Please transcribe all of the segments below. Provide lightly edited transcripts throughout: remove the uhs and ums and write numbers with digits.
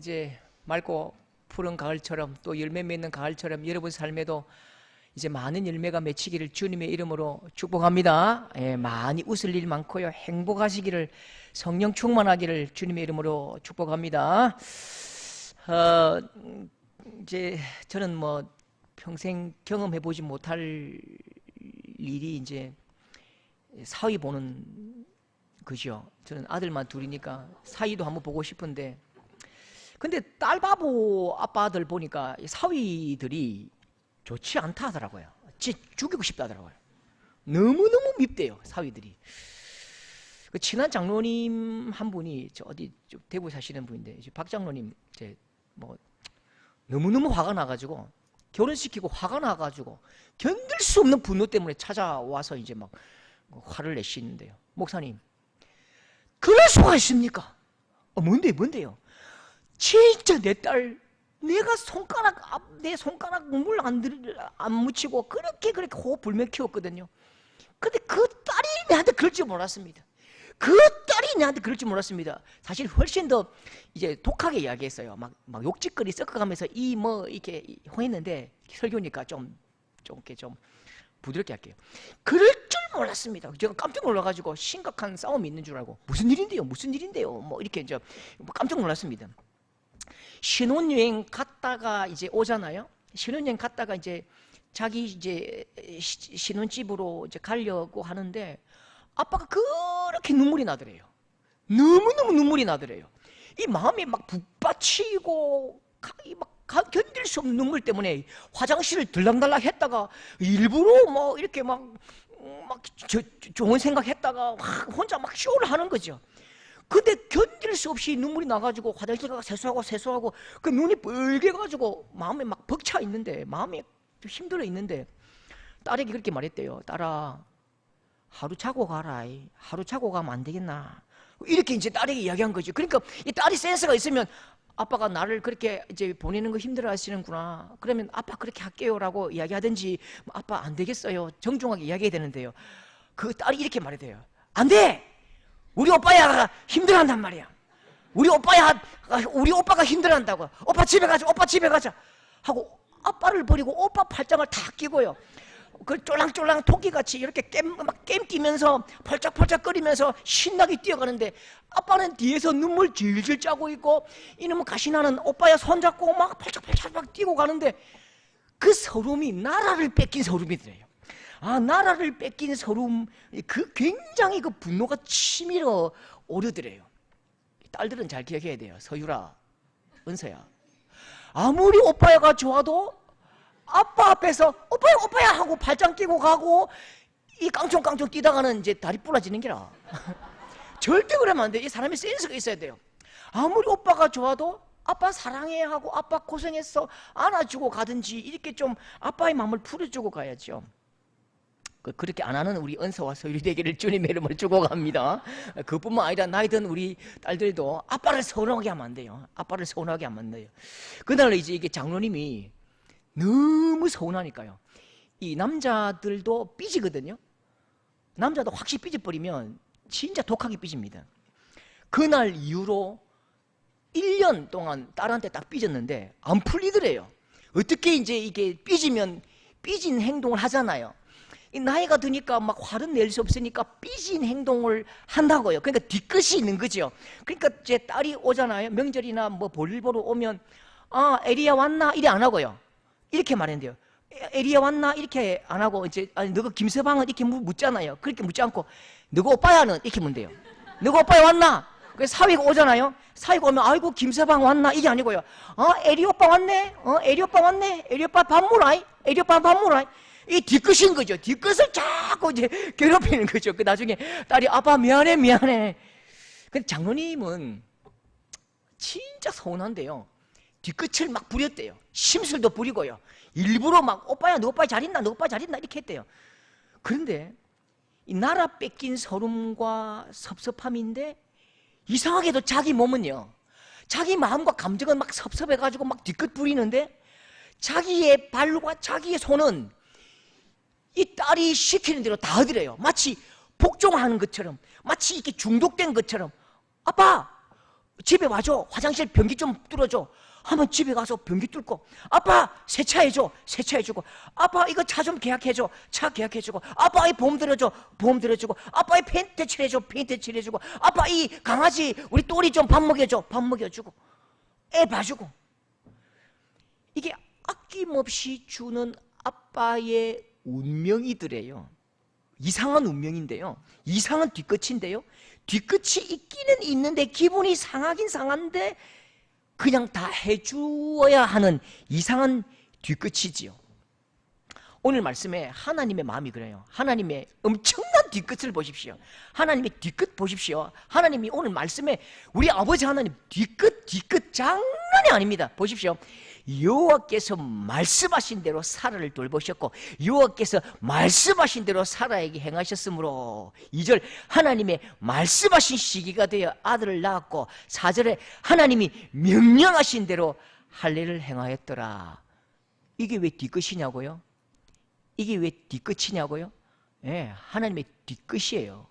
이제 맑고 푸른 가을처럼 또 열매 맺는 가을처럼 여러분 삶에도 이제 많은 열매가 맺히기를 주님의 이름으로 축복합니다. 예, 많이 웃을 일 많고요. 행복하시기를, 성령 충만하기를 주님의 이름으로 축복합니다. 이제 저는 뭐 평생 경험해 보지 못할 일이 이제 사위 보는 그죠. 저는 아들만 둘이니까 사위도 한번 보고 싶은데, 근데 딸 바보 아빠들 보니까 사위들이 좋지 않다 하더라고요. 죽이고 싶다 하더라고요. 너무너무 밉대요, 사위들이. 그 친한 장로님 한 분이 저 어디 대구 사시는 분인데, 박 장로님 이제 뭐 너무너무 화가 나가지고, 결혼시키고 화가 나가지고 견딜 수 없는 분노 때문에 찾아와서 이제 막 화를 내시는데요. 목사님, 그럴 수가 있습니까? 뭔데요? 진짜 내 딸, 내가 내 손가락 물 안 묻히고 그렇게 호흡 불면 키웠거든요. 근데 그 딸이 내한테 그럴 줄 몰랐습니다. 그 딸이 내한테 그럴 줄 몰랐습니다. 사실 훨씬 더 이제 독하게 이야기했어요. 막 욕짓거리 섞어가면서 이렇게 했는데, 설교니까 좀 부드럽게 할게요. 그럴 줄 몰랐습니다. 제가 깜짝 놀라가지고 심각한 싸움이 있는 줄 알고, 무슨 일인데요? 뭐 이렇게 이제 깜짝 놀랐습니다. 신혼여행 갔다가 이제 오잖아요. 신혼여행 갔다가 이제 자기 이제 신혼집으로 이제 가려고 하는데, 아빠가 그렇게 눈물이 나더래요. 너무너무 눈물이 나더래요. 이 마음이 막 북받치고 막 견딜 수 없는 눈물 때문에 화장실을 들락달락 했다가, 일부러 뭐 이렇게 막 좋은 생각했다가 혼자 막 쇼를 하는 거죠. 근데 견딜 수 없이 눈물이 나가지고 화장실 가서 세수하고 그 눈이 빨개가지고 마음에 막 벅차 있는데, 마음이 힘들어 있는데, 딸에게 그렇게 말했대요. 딸아, 하루 자고 가라. 하루 자고 가면 안 되겠나? 이렇게 이제 딸에게 이야기한 거죠. 그러니까 이 딸이 센스가 있으면, 아빠가 나를 그렇게 이제 보내는 거 힘들어 하시는구나, 그러면 아빠 그렇게 할게요라고 이야기하든지, 아빠 안 되겠어요, 정중하게 이야기해야 되는데요. 그 딸이 이렇게 말해대요. 안 돼! 우리 오빠야 힘들어한단 말이야. 우리 오빠가 힘들어한다고. 오빠 집에 가자 하고 아빠를 버리고 오빠 팔짱을 다 끼고요, 그 쫄랑쫄랑 토끼같이 이렇게 게임 뛰면서 펄짝펄짝거리면서 신나게 뛰어가는데, 아빠는 뒤에서 눈물 질질 짜고 있고, 이놈은 가시나는 오빠야 손잡고 막 펄짝펄짝 뛰고 가는데, 그 서름이 나라를 뺏긴 서름이더래요. 나라를 뺏긴 서름, 굉장히 그 분노가 치밀어 오르더래요. 딸들은 잘 기억해야 돼요. 서유라, 은서야, 아무리 오빠야가 좋아도 아빠 앞에서 오빠야 하고 발짱 끼고 가고, 이 깡총깡총 뛰다가는 이제 다리 부러지는 게라. 절대 그러면 안 돼. 이 사람이 센스가 있어야 돼요. 아무리 오빠가 좋아도 아빠 사랑해 하고, 아빠 고생했어 안아주고 가든지, 이렇게 좀 아빠의 마음을 풀어주고 가야죠. 그렇게 안 하는 우리 은서와 서율이 되기를 주님의 이름으로 축복합니다. 그뿐만 아니라 나이 든 우리 딸들도 아빠를 서운하게 하면 안 돼요. 아빠를 서운하게 하면 안 돼요. 그날 이제 이게 장로님이 너무 서운하니까요, 이 남자들도 삐지거든요. 남자도 확실히 삐져버리면 진짜 독하게 삐집니다. 그날 이후로 1년 동안 딸한테 딱 삐졌는데 안 풀리더래요. 어떻게 이제 이게 삐지면 삐진 행동을 하잖아요. 이 나이가 드니까 막 화를 낼 수 없으니까 삐진 행동을 한다고요. 그러니까 뒤끝이 있는 거죠. 그러니까 제 딸이 오잖아요. 명절이나 뭐 볼일 보러 오면, 에리야 왔나? 이래 안 하고요, 이렇게 말했는데요. 에리야 왔나? 이렇게 안 하고, 이제 너가 김서방은 이렇게 묻잖아요. 그렇게 묻지 않고, 너가 오빠야는 이렇게 묻대요. 너가 오빠야 왔나? 그래서 사위가 오잖아요. 사위가 오면, 아이고 김서방 왔나? 이게 아니고요, 에리 오빠 왔네? 에리 오빠 왔네? 에리 오빠 밥 먹으라이? 에리 오빠 밥 먹으라이? 이 뒤끝인 거죠. 뒤끝을 자꾸 이제 괴롭히는 거죠. 그 나중에 딸이, 아빠 미안해. 근데 장로님은 진짜 서운한데요, 뒤끝을 막 부렸대요. 심술도 부리고요, 일부러 막 오빠야 너 오빠 잘 있나? 너 오빠 잘 있나? 이렇게 했대요. 그런데 이 나라 뺏긴 서름과 섭섭함인데, 이상하게도 자기 몸은요, 자기 마음과 감정은 막 섭섭해가지고 막 뒤끝 부리는데, 자기의 발과 자기의 손은 이 딸이 시키는 대로 다 하더래요. 마치 복종하는 것처럼, 마치 이렇게 중독된 것처럼. 아빠 집에 와줘. 화장실 변기 좀 뚫어줘. 하면 집에 가서 변기 뚫고, 아빠 세차해줘. 세차해주고, 아빠 이거 차 좀 계약해줘. 차 계약해주고, 아빠 이 보험 들어줘. 보험 들어주고, 아빠 이 페인트 칠해줘. 페인트 칠해주고, 아빠 이 강아지 우리 또리 좀 밥 먹여줘. 밥 먹여주고, 애 봐주고. 이게 아낌없이 주는 아빠의 운명이더래요. 이상한 운명인데요, 이상한 뒤끝인데요, 뒤끝이 있기는 있는데 기분이 상하긴 상한데 그냥 다 해주어야 하는 이상한 뒤끝이지요. 오늘 말씀에 하나님의 마음이 그래요. 하나님의 엄청난 뒤끝을 보십시오. 하나님의 뒤끝 보십시오. 하나님이 오늘 말씀에 우리 아버지 하나님 뒤끝 장난이 아닙니다. 보십시오. 여호와께서 말씀하신 대로 사라를 돌보셨고, 여호와께서 말씀하신 대로 사라에게 행하셨으므로, 2절 하나님의 말씀하신 시기가 되어 아들을 낳았고, 4절에 하나님이 명령하신 대로 할례를 행하였더라. 이게 왜 뒤끝이냐고요? 이게 왜 뒤끝이냐고요? 예, 하나님의 뒤끝이에요.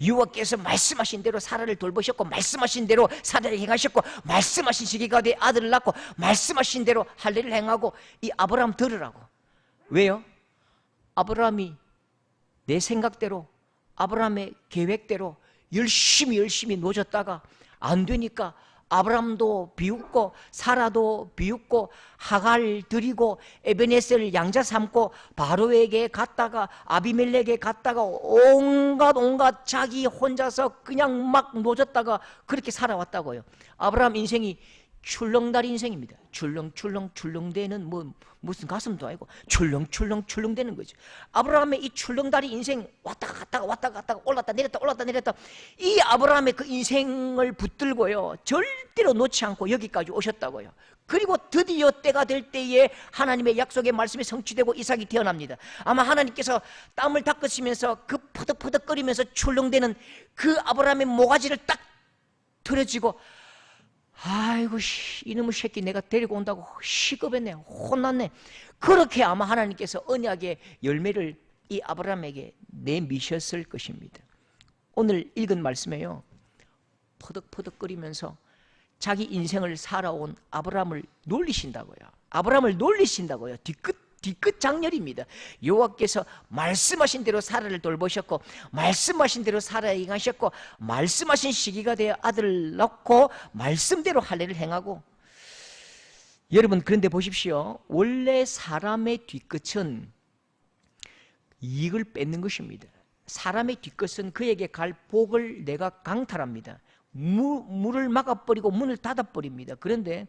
여호와께서 말씀하신 대로 사라를 돌보셨고, 말씀하신 대로 사라를 행하셨고, 말씀하신 시기가 돼 아들을 낳고, 말씀하신 대로 할례를 행하고. 이 아브라함 들으라고. 왜요? 아브라함이 내 생각대로, 아브라함의 계획대로 열심히 노졌다가 안 되니까 아브라함도 비웃고 사라도 비웃고 하갈 드리고 에베네셀 양자 삼고 바로에게 갔다가 아비멜렉에게 갔다가 온갖 자기 혼자서 그냥 막 노졌다가 그렇게 살아왔다고요. 아브라함 인생이 출렁다리 인생입니다. 출렁대는 무슨 가슴도 아니고 출렁대는 거죠. 아브라함의 이 출렁다리 인생 왔다 갔다가 올랐다 내렸다 이 아브라함의 그 인생을 붙들고요, 절대로 놓지 않고 여기까지 오셨다고요. 그리고 드디어 때가 될 때에 하나님의 약속의 말씀이 성취되고 이삭이 태어납니다. 아마 하나님께서 땀을 닦으시면서 그 퍼덕퍼덕거리면서 출렁대는 그 아브라함의 모가지를 딱 들어지고, 아이고 이놈의 새끼 내가 데리고 온다고 시급했네, 혼났네. 그렇게 아마 하나님께서 언약의 열매를 이 아브라함에게 내미셨을 것입니다. 오늘 읽은 말씀에요, 퍼덕퍼덕거리면서 자기 인생을 살아온 아브라함을 놀리신다고요. 아브라함을 놀리신다고요. 뒤끝 장렬입니다. 여호와께서 말씀하신 대로 사라를 돌보셨고, 말씀하신 대로 사라에 행하셨고, 말씀하신 시기가 되어 아들을 낳고 말씀대로 할례를 행하고. 여러분, 그런데 보십시오. 원래 사람의 뒤끝은 이익을 뺏는 것입니다. 사람의 뒤끝은 그에게 갈 복을 내가 강탈합니다. 물을 막아버리고 문을 닫아버립니다. 그런데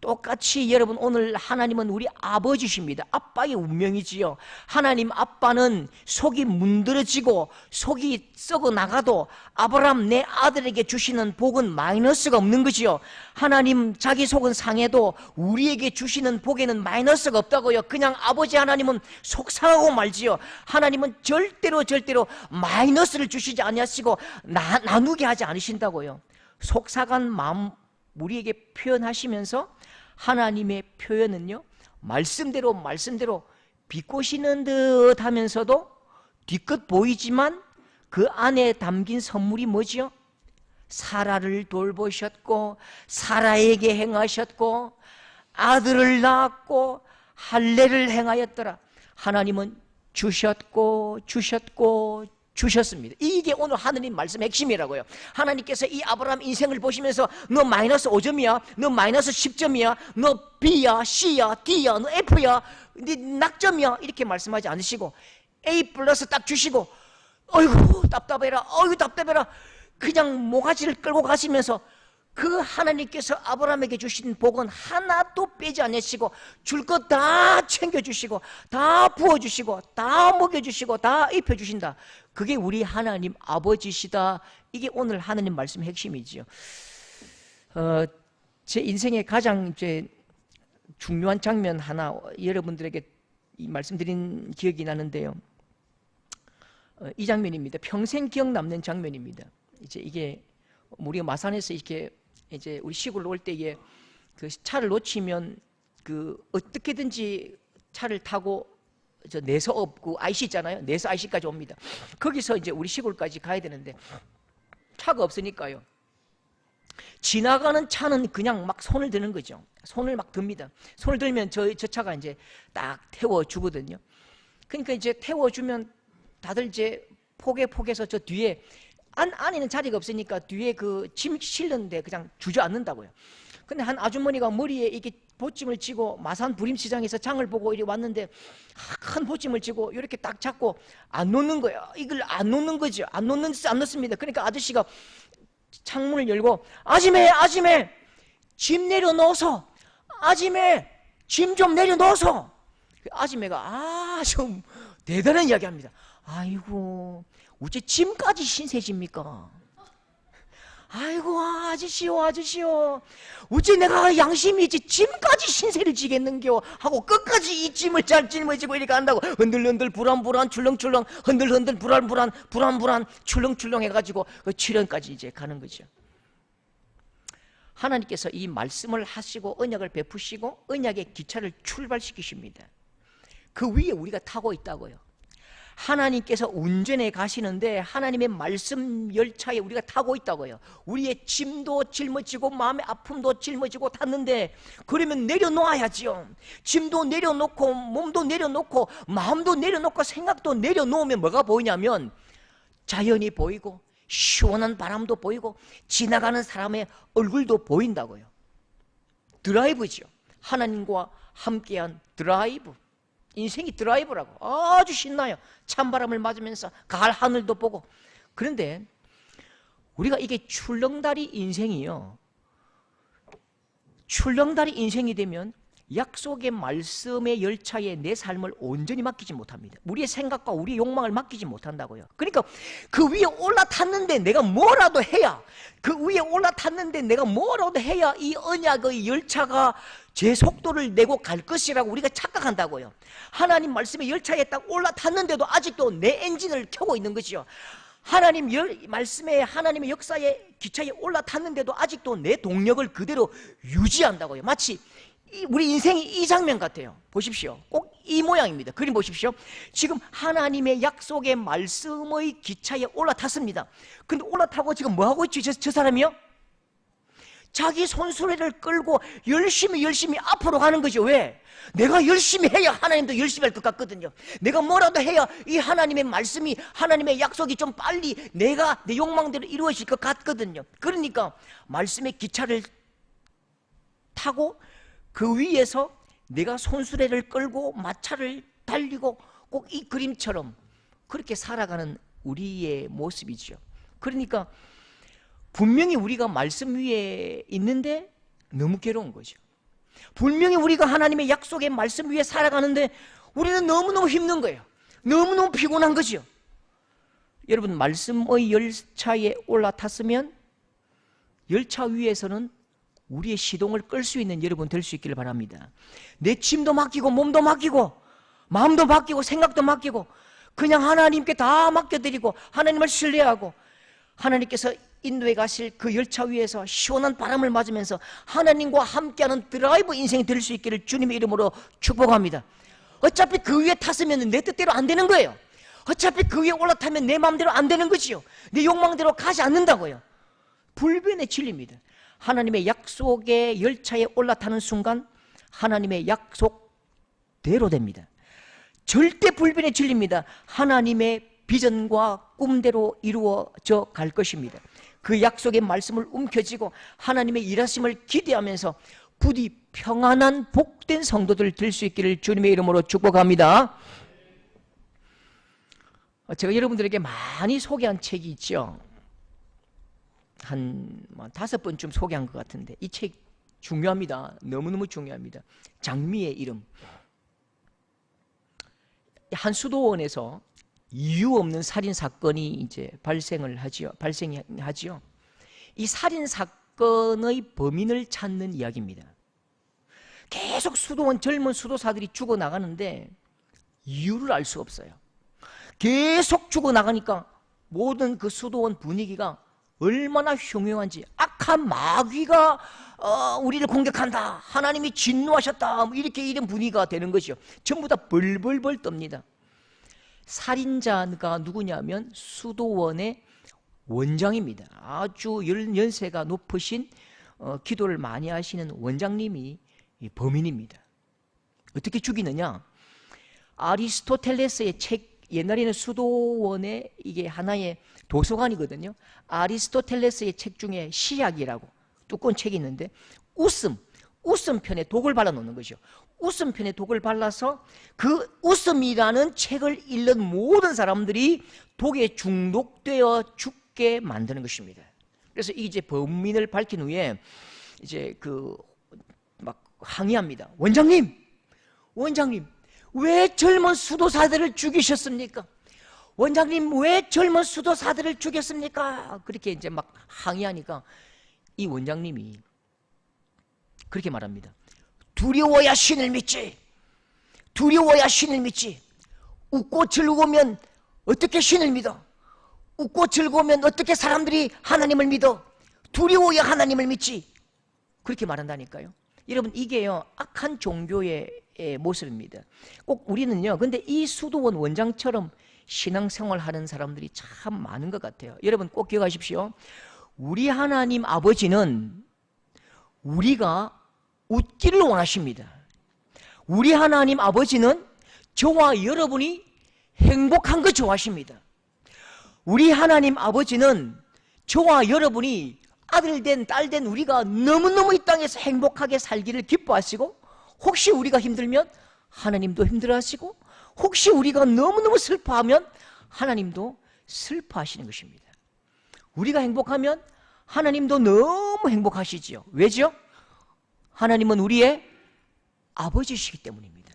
똑같이 여러분, 오늘 하나님은 우리 아버지십니다. 아빠의 운명이지요. 하나님 아빠는 속이 문드러지고 속이 썩어 나가도 아브라함 내 아들에게 주시는 복은 마이너스가 없는 거지요. 하나님 자기 속은 상해도 우리에게 주시는 복에는 마이너스가 없다고요. 그냥 아버지 하나님은 속상하고 말지요. 하나님은 절대로 마이너스를 주시지 아니하시고 나누게 하지 않으신다고요. 속삭한 마음 우리에게 표현하시면서 하나님의 표현은요, 말씀대로 비꼬시는 듯 하면서도 뒤끝 보이지만 그 안에 담긴 선물이 뭐지요? 사라를 돌보셨고, 사라에게 행하셨고, 아들을 낳았고, 할례를 행하였더라. 하나님은 주셨습니다. 이게 오늘 하느님 말씀의 핵심이라고요. 하나님께서 이 아브라함 인생을 보시면서 너 마이너스 5점이야, 너 마이너스 10점이야, 너 B야, C야, D야, 너 F야, 네 낙점이야, 이렇게 말씀하지 않으시고 A 플러스 딱 주시고, 어이구 답답해라, 그냥 모가지를 끌고 가시면서 그 하나님께서 아브라함에게 주신 복은 하나도 빼지 않으시고 줄 것 다 챙겨주시고 다 부어주시고 다 먹여주시고 다 입혀주신다. 그게 우리 하나님 아버지시다. 이게 오늘 하나님 말씀의 핵심이지요. 제 인생의 가장 중요한 장면 하나 여러분들에게 이 말씀드린 기억이 나는데요. 이 장면입니다. 평생 기억 남는 장면입니다. 이게 우리가 마산에서 이렇게 우리 시골로 올 때에 그 차를 놓치면 어떻게든지 차를 타고 내서업 IC 있잖아요. 내서 IC까지 옵니다. 거기서 우리 시골까지 가야 되는데 차가 없으니까요. 지나가는 차는 그냥 막 손을 드는 거죠. 손을 막 듭니다. 손을 들면 저 차가 이제 딱 태워주거든요. 그러니까 이제 태워주면 다들 이제 포개서 저 뒤에 안에는 자리가 없으니까 뒤에 그 짐 실는데 그냥 주저앉는다고요. 근데 한 아주머니가 머리에 이렇게 보찜을 쥐고 마산 부림시장에서 장을 보고 이리 왔는데 큰 보찜을 쥐고 이렇게 딱 잡고 안 놓는 거예요. 이걸 안 놓는 거죠. 안 놓습니다. 그러니까 아저씨가 창문을 열고 아지매 짐 내려놓어서 아지매 짐 좀 내려놓어서. 아지매가 좀 대단한 이야기합니다. 아이고 어째 짐까지 신세집니까? 아이고 아저씨요 어째 내가 양심이 있지 짐까지 신세를 지겠는겨 하고 끝까지 이 짐을 잘 짊어지고 이렇게 한다고. 흔들흔들 불안불안 출렁출렁 흔들흔들 불안불안 출렁출렁 해가지고 그 출현까지 이제 가는 거죠. 하나님께서 이 말씀을 하시고 언약을 베푸시고 언약의 기차를 출발시키십니다. 그 위에 우리가 타고 있다고요. 하나님께서 운전해 가시는데 하나님의 말씀 열차에 우리가 타고 있다고요. 우리의 짐도 짊어지고 마음의 아픔도 짊어지고 탔는데 그러면 내려놓아야지요. 짐도 내려놓고 몸도 내려놓고 마음도 내려놓고 생각도 내려놓으면 뭐가 보이냐면 자연이 보이고 시원한 바람도 보이고 지나가는 사람의 얼굴도 보인다고요. 드라이브죠. 하나님과 함께한 드라이브. 인생이 드라이브라고. 아주 신나요. 찬바람을 맞으면서 가을 하늘도 보고. 그런데 우리가 이게 출렁다리 인생이요, 출렁다리 인생이 되면 약속의 말씀의 열차에 내 삶을 온전히 맡기지 못합니다. 우리의 생각과 우리의 욕망을 맡기지 못한다고요. 그러니까 그 위에 올라탔는데 내가 뭐라도 해야, 그 위에 올라탔는데 내가 뭐라도 해야 이 언약의 열차가 제 속도를 내고 갈 것이라고 우리가 착각한다고요. 하나님 말씀의 열차에 딱 올라탔는데도 아직도 내 엔진을 켜고 있는 것이요. 하나님 말씀에 하나님의 역사의 기차에 올라탔는데도 아직도 내 동력을 그대로 유지한다고요. 마치 우리 인생이 이 장면 같아요. 보십시오. 꼭 이 모양입니다. 그림 보십시오. 지금 하나님의 약속의 말씀의 기차에 올라탔습니다. 근데 올라타고 지금 뭐하고 있지? 저 사람이요? 자기 손수레를 끌고 열심히 앞으로 가는 거죠. 왜? 내가 열심히 해야 하나님도 열심히 할 것 같거든요. 내가 뭐라도 해야 이 하나님의 말씀이, 하나님의 약속이 좀 빨리 내 욕망대로 이루어질 것 같거든요. 그러니까 말씀의 기차를 타고 그 위에서 내가 손수레를 끌고 마차를 달리고 꼭 이 그림처럼 그렇게 살아가는 우리의 모습이죠. 그러니까 분명히 우리가 말씀 위에 있는데 너무 괴로운 거죠. 분명히 우리가 하나님의 약속의 말씀 위에 살아가는데 우리는 너무너무 힘든 거예요. 너무너무 피곤한 거죠. 여러분, 말씀의 열차에 올라탔으면 열차 위에서는 우리의 시동을 끌 수 있는 여러분 될 수 있기를 바랍니다. 내 짐도 맡기고 몸도 맡기고 마음도 맡기고 생각도 맡기고 그냥 하나님께 다 맡겨드리고 하나님을 신뢰하고 하나님께서 인도해 가실 그 열차 위에서 시원한 바람을 맞으면서 하나님과 함께하는 드라이브 인생이 될 수 있기를 주님의 이름으로 축복합니다. 어차피 그 위에 탔으면 내 뜻대로 안 되는 거예요. 어차피 그 위에 올라타면 내 마음대로 안 되는 거지요. 내 욕망대로 가지 않는다고요. 불변의 진리입니다. 하나님의 약속의 열차에 올라타는 순간 하나님의 약속대로 됩니다. 절대 불변의 진리입니다. 하나님의 비전과 꿈대로 이루어져 갈 것입니다. 그 약속의 말씀을 움켜쥐고 하나님의 일하심을 기대하면서 부디 평안한 복된 성도들 될 수 있기를 주님의 이름으로 축복합니다. 제가 여러분들에게 많이 소개한 책이 있죠. 한 5번쯤 소개한 것 같은데 이 책 중요합니다. 너무너무 중요합니다. 장미의 이름. 한 수도원에서 이유 없는 살인 사건이 이제 발생하지요. 이 살인 사건의 범인을 찾는 이야기입니다. 계속 수도원 젊은 수도사들이 죽어 나가는데 이유를 알 수 없어요. 계속 죽어 나가니까 모든 그 수도원 분위기가 얼마나 흉흉한지, 악한 마귀가 우리를 공격한다, 하나님이 진노하셨다, 이렇게 이런 분위기가 되는 것이죠. 전부 다 벌벌벌 떱니다. 살인자가 누구냐면 수도원의 원장입니다. 아주 연세가 높으신 기도를 많이 하시는 원장님이 범인입니다. 어떻게 죽이느냐? 아리스토텔레스의 책, 옛날에는 수도원에 이게 하나의 도서관이거든요. 아리스토텔레스의 책 중에 시약이라고 두꺼운 책이 있는데 웃음편에 독을 발라놓는 거죠. 웃음편에 독을 발라서 그 웃음이라는 책을 읽는 모든 사람들이 독에 중독되어 죽게 만드는 것입니다. 그래서 이제 범인을 밝힌 후에 이제 막 항의합니다. 원장님, 왜 젊은 수도사들을 죽이셨습니까? 원장님, 왜 젊은 수도사들을 죽였습니까? 그렇게 이제 막 항의하니까 이 원장님이 그렇게 말합니다. 두려워야 신을 믿지. 두려워야 신을 믿지. 웃고 즐거우면 어떻게 신을 믿어? 웃고 즐거우면 어떻게 사람들이 하나님을 믿어? 두려워야 하나님을 믿지. 그렇게 말한다니까요. 여러분, 이게요, 악한 종교의 모습입니다. 꼭 우리는요, 근데 이 수도원 원장처럼 신앙생활하는 사람들이 참 많은 것 같아요. 여러분 꼭 기억하십시오. 우리 하나님 아버지는 우리가 웃기를 원하십니다. 우리 하나님 아버지는 저와 여러분이 행복한 거 좋아하십니다. 우리 하나님 아버지는 저와 여러분이 아들 된, 딸 된 우리가 너무너무 이 땅에서 행복하게 살기를 기뻐하시고, 혹시 우리가 힘들면 하나님도 힘들어하시고, 혹시 우리가 너무너무 슬퍼하면 하나님도 슬퍼하시는 것입니다. 우리가 행복하면 하나님도 너무 행복하시지요. 왜죠? 하나님은 우리의 아버지시기 때문입니다.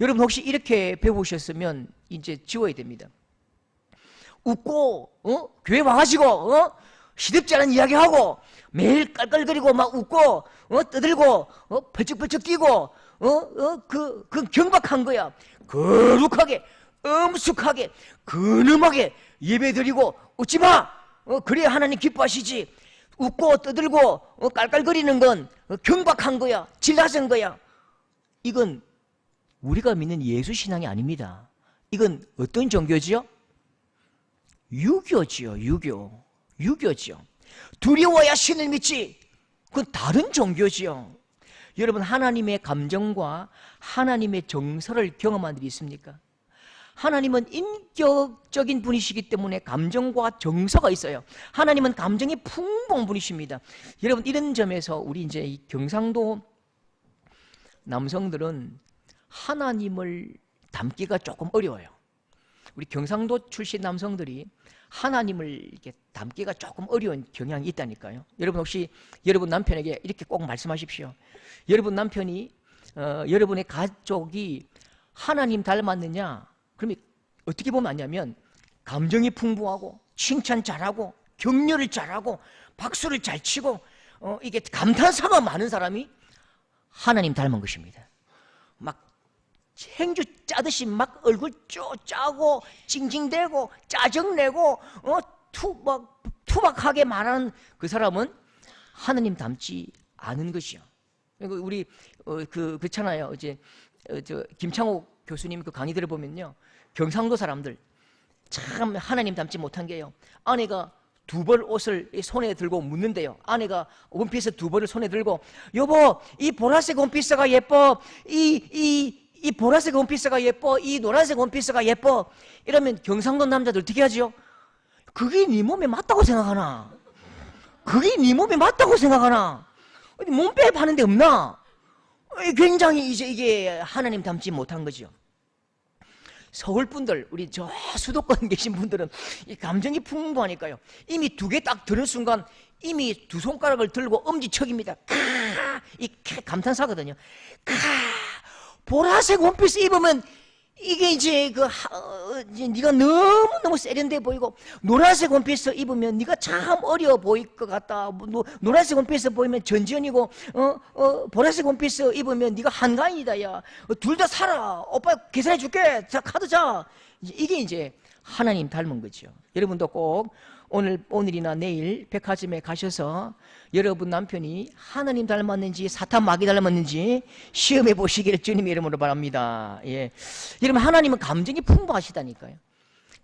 여러분 혹시 이렇게 배우셨으면 이제 지워야 됩니다. 웃고 교회 와가지고 시덥지 않은 이야기하고 매일 깔깔거리고 막 웃고 떠들고 펄쩍펄쩍 뛰고 그 경박한 거야. 거룩하게 엄숙하게 근엄하게 예배드리고 웃지 마. 그래야 하나님 기뻐하시지. 웃고 떠들고 깔깔거리는 건 경박한 거야. 질나선 거야. 이건 우리가 믿는 예수 신앙이 아닙니다. 이건 어떤 종교지요? 유교지요. 유교지요. 두려워야 신을 믿지. 그건 다른 종교지요. 여러분, 하나님의 감정과 하나님의 정서를 경험한 일이 있습니까? 하나님은 인격적인 분이시기 때문에 감정과 정서가 있어요. 하나님은 감정이 풍부한 분이십니다. 여러분, 이런 점에서 우리 이제 이 경상도 남성들은 하나님을 닮기가 조금 어려워요. 우리 경상도 출신 남성들이 하나님을 이렇게 닮기가 조금 어려운 경향이 있다니까요. 여러분 혹시 여러분 남편에게 이렇게 꼭 말씀하십시오. 여러분 남편이 여러분의 가족이 하나님 닮았느냐? 그러면 어떻게 보면 아냐면 감정이 풍부하고 칭찬 잘하고 격려를 잘하고 박수를 잘 치고 이게 감탄사가 많은 사람이 하나님 닮은 것입니다. 막 행주 짜듯이 막 얼굴 짜고 징징대고 짜증내고 투박하게 말하는 그 사람은 하나님 닮지 않은 것이요. 우리 그렇잖아요. 이제 김창옥 교수님 그 강의들을 보면요, 경상도 사람들 참 하나님 닮지 못한 게요. 아내가 두 벌 옷을 손에 들고 묻는데요. 아내가 원피스 두 벌을 손에 들고, 여보, 이 보라색 원피스가 예뻐. 이 보라색 원피스가 예뻐. 이 노란색 원피스가 예뻐. 이러면 경상도 남자들 어떻게 하죠? 그게 네 몸에 맞다고 생각하나? 그게 네 몸에 맞다고 생각하나? 어디 몸빼 파는 데 없나? 굉장히 이제 이게 하나님 닮지 못한 거죠. 서울 분들, 우리 저 수도권 계신 분들은 이 감정이 풍부하니까요. 이미 두 개 딱 들은 순간 이미 두 손가락을 들고 엄지척입니다. 이 감탄사거든요. 보라색 원피스 입으면 이게 이제 네가 너무 세련돼 보이고, 노란색 원피스 입으면 네가 참 어려 보일 것 같다. 노란색 원피스 보이면 전지현이고, 보라색 원피스 입으면 네가 한가인이다. 야, 둘 다 사라. 오빠 계산해 줄게. 자, 카드 자. 이게 이제 하나님 닮은 거죠. 여러분도 꼭 오늘이나 내일 백화점에 가셔서 여러분 남편이 하나님 닮았는지 사탄 마귀 닮았는지 시험해 보시기를 주님의 이름으로 바랍니다. 예. 여러분, 하나님은 감정이 풍부하시다니까요.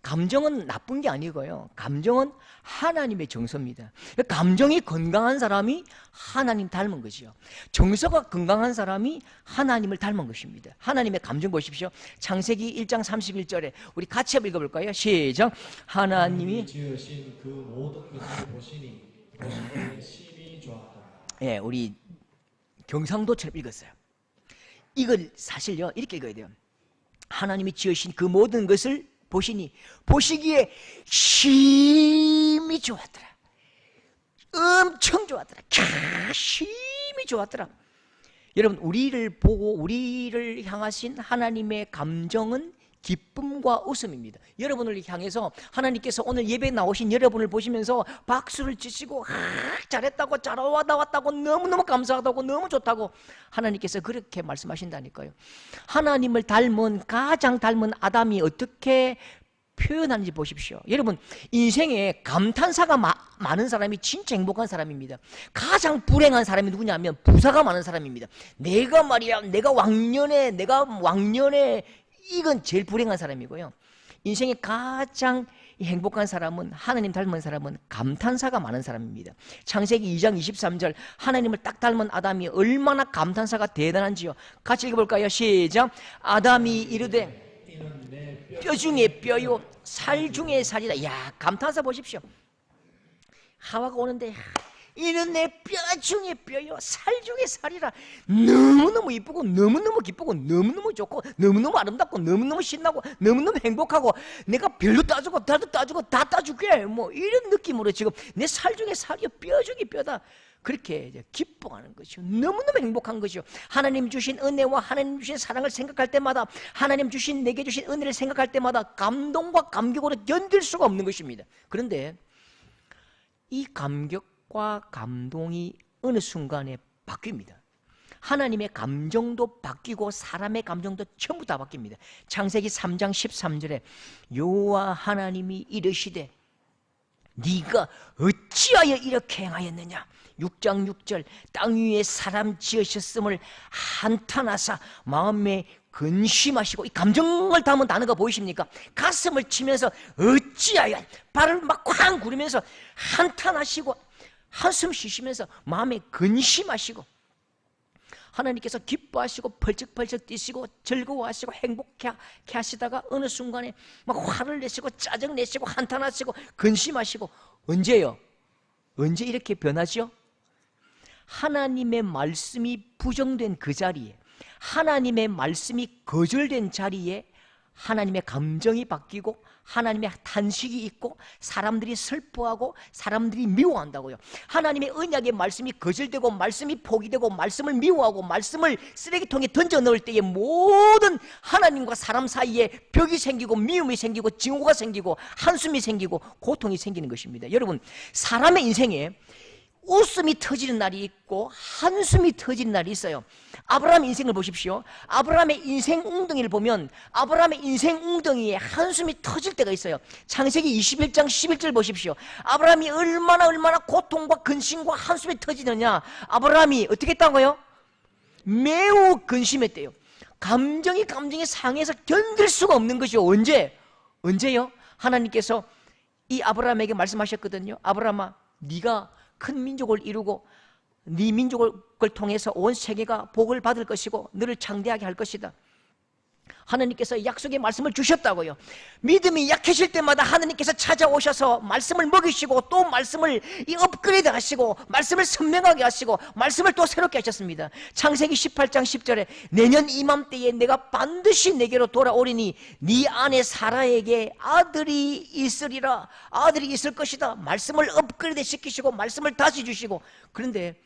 감정은 나쁜 게 아니고요. 감정은 하나님의 정서입니다. 감정이 건강한 사람이 하나님 닮은 것이요. 정서가 건강한 사람이 하나님을 닮은 것입니다. 하나님의 감정 보십시오. 창세기 1장 31절에 우리 같이 한번 읽어볼까요? 시작. 하나님이 지으신 그 모든 것을 보시니 보시기에 심히 좋았다. 예, 우리 경상도처럼 읽었어요. 이걸 사실요 이렇게 읽어야 돼요. 하나님이 지으신 그 모든 것을 보시니 보시기에 심히 좋았더라. 엄청 좋았더라. 심히 좋았더라. 여러분, 우리를 보고 우리를 향하신 하나님의 감정은 기쁨과 웃음입니다. 여러분을 향해서 하나님께서 오늘 예배에 나오신 여러분을 보시면서 박수를 치시고 잘했다고, 잘 나왔다고, 너무너무 감사하다고, 너무 좋다고 하나님께서 그렇게 말씀하신다니까요. 하나님을 닮은, 가장 닮은 아담이 어떻게 표현하는지 보십시오. 여러분, 인생에 감탄사가 많은 사람이 진짜 행복한 사람입니다. 가장 불행한 사람이 누구냐면 부사가 많은 사람입니다. 내가 말이야, 내가 왕년에 이건 제일 불행한 사람이고요. 인생에 가장 행복한 사람은, 하나님 닮은 사람은 감탄사가 많은 사람입니다. 창세기 2장 23절, 하나님을 딱 닮은 아담이 얼마나 감탄사가 대단한지요. 같이 읽어볼까요? 시작. 아담이 이르되 뼈 중에 뼈요 살 중에 살이다. 야, 감탄사 보십시오. 하와가 오는데 이는 내 뼈 중에 뼈요 살 중에 살이라. 너무너무 이쁘고 너무너무 기쁘고 너무너무 좋고 너무너무 아름답고 너무너무 신나고 너무너무 행복하고 내가 별도 따주고 달도 따주고 다 따줄게, 뭐 이런 느낌으로 지금 내 살 중에 살이요 뼈 중에 뼈다. 그렇게 기뻐하는 것이요. 너무너무 행복한 것이요. 하나님 주신 은혜와 하나님 주신 사랑을 생각할 때마다, 하나님 주신 내게 주신 은혜를 생각할 때마다 감동과 감격으로 견딜 수가 없는 것입니다. 그런데 이 감격과 감동이 어느 순간에 바뀝니다. 하나님의 감정도 바뀌고 사람의 감정도 전부 다 바뀝니다. 창세기 3장 13절에 여호와 하나님이 이르시되 네가 어찌하여 이렇게 행하였느냐. 6장 6절 땅 위에 사람 지으셨음을 한탄하사 마음에 근심하시고, 이 감정을 담은 단어가 보이십니까? 가슴을 치면서 어찌하여, 발을 막 쾅 구르면서 한탄하시고 한숨 쉬시면서 마음에 근심하시고, 하나님께서 기뻐하시고 펄쩍펄쩍 뛰시고 즐거워하시고 행복해 하시다가 어느 순간에 막 화를 내시고 짜증 내시고 한탄하시고 근심하시고. 언제요? 언제 이렇게 변하죠? 하나님의 말씀이 부정된 그 자리에, 하나님의 말씀이 거절된 자리에 하나님의 감정이 바뀌고 하나님의 탄식이 있고 사람들이 슬퍼하고 사람들이 미워한다고요. 하나님의 언약의 말씀이 거절되고 말씀이 포기되고 말씀을 미워하고 말씀을 쓰레기통에 던져 넣을 때에 모든 하나님과 사람 사이에 벽이 생기고 미움이 생기고 증오가 생기고 한숨이 생기고 고통이 생기는 것입니다. 여러분, 사람의 인생에 웃음이 터지는 날이 있고 한숨이 터지는 날이 있어요. 아브라함의 인생을 보십시오. 아브라함의 인생 웅덩이를 보면 아브라함의 인생 웅덩이에 한숨이 터질 때가 있어요. 창세기 21장 11절 보십시오. 아브라함이 얼마나 고통과 근심과 한숨이 터지느냐. 아브라함이 어떻게 했다고요? 매우 근심했대요. 감정이 상해서 견딜 수가 없는 것이요. 언제요? 하나님께서 이 아브라함에게 말씀하셨거든요. 아브라함아, 네가 큰 민족을 이루고 네 민족을 통해서 온 세계가 복을 받을 것이고 너를 창대하게 할 것이다. 하나님께서 약속의 말씀을 주셨다고요. 믿음이 약해질 때마다 하나님께서 찾아오셔서 말씀을 먹이시고 또 말씀을 업그레이드 하시고 말씀을 선명하게 하시고 말씀을 또 새롭게 하셨습니다. 창세기 18장 10절에 내년 이맘때에 내가 반드시 내게로 돌아오리니 네 아내 사라에게 아들이 있으리라. 아들이 있을 것이다. 말씀을 업그레이드 시키시고 말씀을 다시 주시고. 그런데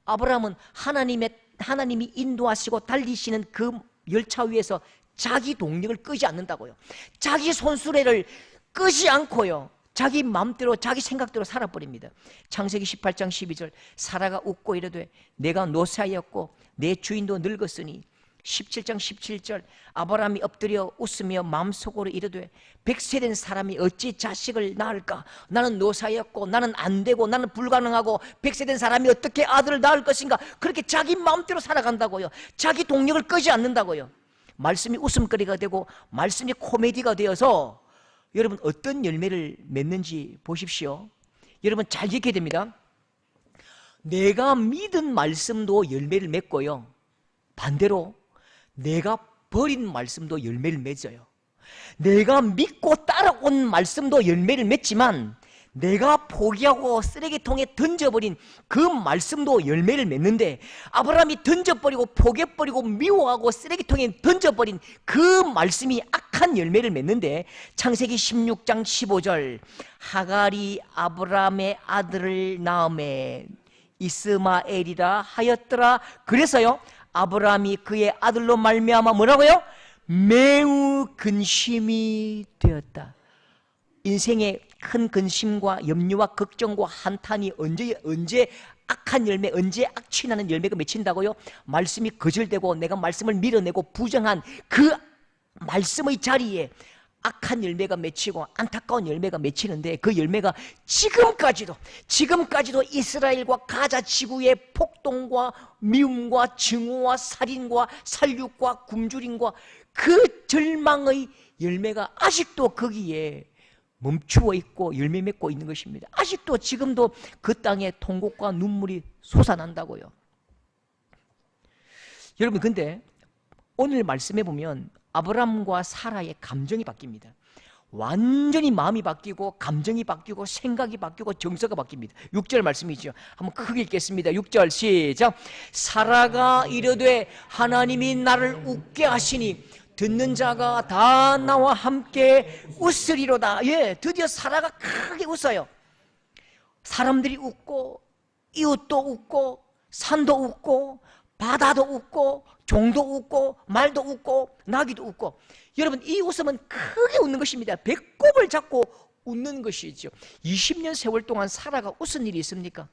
아브라함은 하나님이 인도하시고 달리시는 그 열차 위에서 자기 동력을 끄지 않는다고요. 자기 손수레를 끄지 않고요, 자기 마음대로 자기 생각대로 살아버립니다. 창세기 18장 12절 사라가 웃고 이르되 내가 노사이었고 내 주인도 늙었으니. 17장 17절 아브라함이 엎드려 웃으며 마음속으로 이르되 100세 된 사람이 어찌 자식을 낳을까. 나는 노사였고 나는 안 되고 나는 불가능하고 100세 된 사람이 어떻게 아들을 낳을 것인가. 그렇게 자기 마음대로 살아간다고요. 자기 동력을 끄지 않는다고요. 말씀이 웃음거리가 되고 말씀이 코미디가 되어서 여러분 어떤 열매를 맺는지 보십시오. 여러분 잘 지켜야 됩니다. 내가 믿은 말씀도 열매를 맺고요. 반대로 내가 버린 말씀도 열매를 맺어요. 내가 믿고 따라온 말씀도 열매를 맺지만 내가 포기하고 쓰레기통에 던져버린 그 말씀도 열매를 맺는데, 아브라함이 던져버리고 포기해버리고 미워하고 쓰레기통에 던져버린 그 말씀이 악한 열매를 맺는데, 창세기 16장 15절 하갈이 아브라함의 아들을 낳음에 이스마엘이라 하였더라. 그래서요 아브라함이 그의 아들로 말미암아 뭐라고요? 매우 근심이 되었다. 인생의 큰 근심과 염려와 걱정과 한탄이 언제 악한 열매, 언제 악취나는 열매가 맺힌다고요? 말씀이 거절되고 내가 말씀을 밀어내고 부정한 그 말씀의 자리에 악한 열매가 맺히고 안타까운 열매가 맺히는데, 그 열매가 지금까지도 이스라엘과 가자 지구의 폭동과 미움과 증오와 살인과 살육과 굶주림과 그 절망의 열매가 아직도 거기에 멈추어 있고 열매 맺고 있는 것입니다. 아직도 지금도 그 땅에 통곡과 눈물이 솟아난다고요. 여러분, 근데 오늘 말씀해 보면 아브라함과 사라의 감정이 바뀝니다. 완전히 마음이 바뀌고 감정이 바뀌고 생각이 바뀌고 정서가 바뀝니다. 6절 말씀이죠. 한번 크게 읽겠습니다. 6절 시작. 사라가 이르되 하나님이 나를 웃게 하시니 듣는 자가 다 나와 함께 웃으리로다. 예, 드디어 사라가 크게 웃어요. 사람들이 웃고 이웃도 웃고 산도 웃고 바다도 웃고 종도 웃고 말도 웃고 나귀도 웃고. 여러분, 이 웃음은 크게 웃는 것입니다. 배꼽을 잡고 웃는 것이죠. 20년 세월 동안 사라가 웃은 일이 있습니까?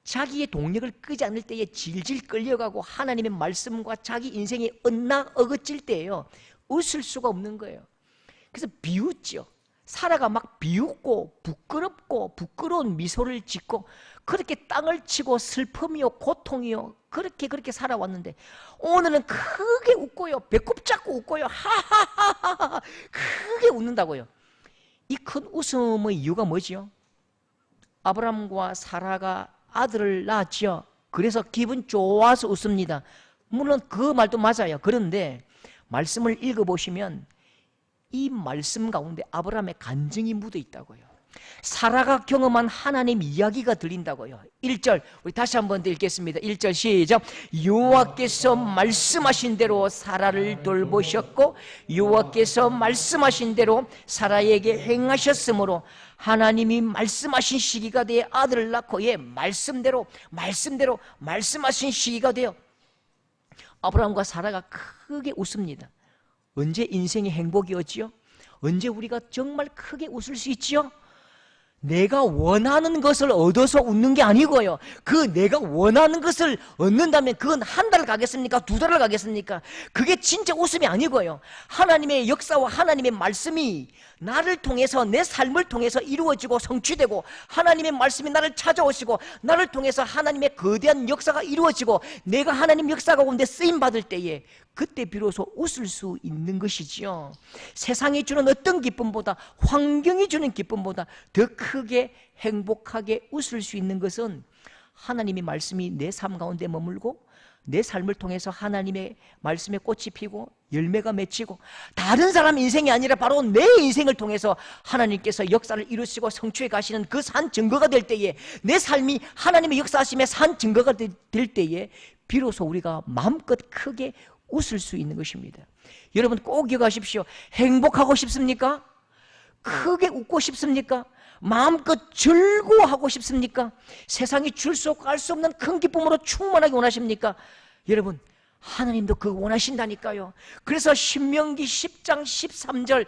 자기의 동력을 끄지 않을 때에 질질 끌려가고 하나님의 말씀과 자기 인생에 엇나어긋질 때예요. 웃을 수가 없는 거예요. 그래서 비웃죠. 사라가 막 비웃고 부끄럽고 부끄러운 미소를 짓고 그렇게 땅을 치고 슬픔이요 고통이요 그렇게 살아왔는데, 오늘은 크게 웃고요, 배꼽 잡고 웃고요, 하하하하 크게 웃는다고요. 이 큰 웃음의 이유가 뭐지요? 아브라함과 사라가 아들을 낳았죠. 그래서 기분 좋아서 웃습니다. 물론 그 말도 맞아요. 그런데 말씀을 읽어보시면 이 말씀 가운데 아브라함의 간증이 묻어 있다고요. 사라가 경험한 하나님 이야기가 들린다고요. 1절 우리 다시 한번 더 읽겠습니다. 1절 시작. 여호와께서 말씀하신 대로 사라를 돌보셨고 여호와께서 말씀하신 대로 사라에게 행하셨으므로 하나님이 말씀하신 시기가 되어 아들을 낳고, 예, 말씀대로 말씀하신 시기가 되어 아브라함과 사라가 크게 웃습니다. 언제 인생이 행복이었지요? 언제 우리가 정말 크게 웃을 수 있지요? 내가 원하는 것을 얻어서 웃는 게 아니고요, 그 내가 원하는 것을 얻는다면 그건 한 달 가겠습니까? 두 달을 가겠습니까? 그게 진짜 웃음이 아니고요, 하나님의 역사와 하나님의 말씀이 나를 통해서, 내 삶을 통해서 이루어지고 성취되고, 하나님의 말씀이 나를 찾아오시고 나를 통해서 하나님의 거대한 역사가 이루어지고 내가 하나님 역사 가운데 쓰임받을 때에 그때 비로소 웃을 수 있는 것이지요. 세상이 주는 어떤 기쁨보다, 환경이 주는 기쁨보다 더 크게 행복하게 웃을 수 있는 것은 하나님의 말씀이 내 삶 가운데 머물고 내 삶을 통해서 하나님의 말씀에 꽃이 피고 열매가 맺히고, 다른 사람 인생이 아니라 바로 내 인생을 통해서 하나님께서 역사를 이루시고 성취해 가시는 그 산 증거가 될 때에, 내 삶이 하나님의 역사하심의 산 증거가 될 때에 비로소 우리가 마음껏 크게 웃을 수 있는 것입니다. 여러분 꼭 기억하십시오. 행복하고 싶습니까? 크게 웃고 싶습니까? 마음껏 즐거워하고 싶습니까? 세상이 줄 수 없고 알 수 없는 큰 기쁨으로 충만하게 원하십니까? 여러분, 하나님도 그거 원하신다니까요. 그래서 신명기 10장 13절,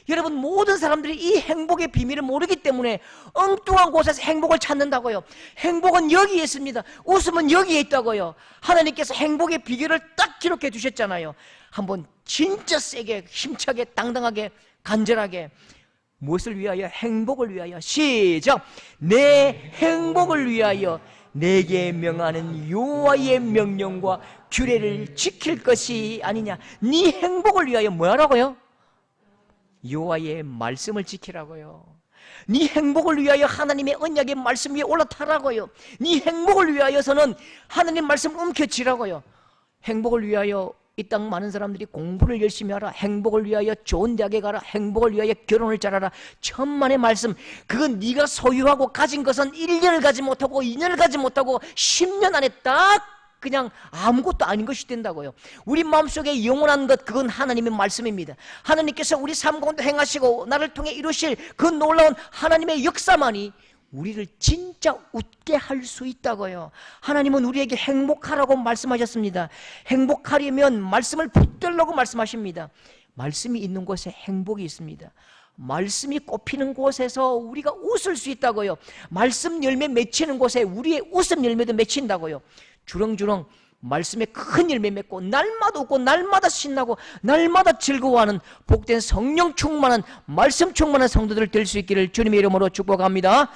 여러분 모든 사람들이 이 행복의 비밀을 모르기 때문에 엉뚱한 곳에서 행복을 찾는다고요. 행복은 여기에 있습니다. 웃음은 여기에 있다고요. 하나님께서 행복의 비결을 딱 기록해 주셨잖아요. 한번 진짜 세게, 힘차게, 당당하게, 간절하게, 무엇을 위하여? 행복을 위하여. 시작. 내 행복을 위하여 내게 명하는 여호와의 명령과 규례를 지킬 것이 아니냐. 네 행복을 위하여 뭐 하라고요? 여호와의 말씀을 지키라고요. 네 행복을 위하여 하나님의 언약의 말씀 위에 올라타라고요. 네 행복을 위하여서는 하나님 말씀 움켜쥐라고요. 행복을 위하여 이 땅 많은 사람들이 공부를 열심히 하라, 행복을 위하여 좋은 대학에 가라, 행복을 위하여 결혼을 잘하라, 천만의 말씀. 그건 네가 소유하고 가진 것은 1년을 가지 못하고 2년을 가지 못하고 10년 안에 딱 그냥 아무것도 아닌 것이 된다고요. 우리 마음속에 영원한 것, 그건 하나님의 말씀입니다. 하나님께서 우리 삶 가운데 행하시고 나를 통해 이루실 그 놀라운 하나님의 역사만이 우리를 진짜 웃게 할 수 있다고요. 하나님은 우리에게 행복하라고 말씀하셨습니다. 행복하려면 말씀을 붙들라고 말씀하십니다. 말씀이 있는 곳에 행복이 있습니다. 말씀이 꼽히는 곳에서 우리가 웃을 수 있다고요. 말씀 열매 맺히는 곳에 우리의 웃음 열매도 맺힌다고요. 주렁주렁 말씀에 큰 열매 맺고 날마다 웃고 날마다 신나고 날마다 즐거워하는 복된 성령 충만한 말씀 충만한 성도들 될 수 있기를 주님의 이름으로 축복합니다.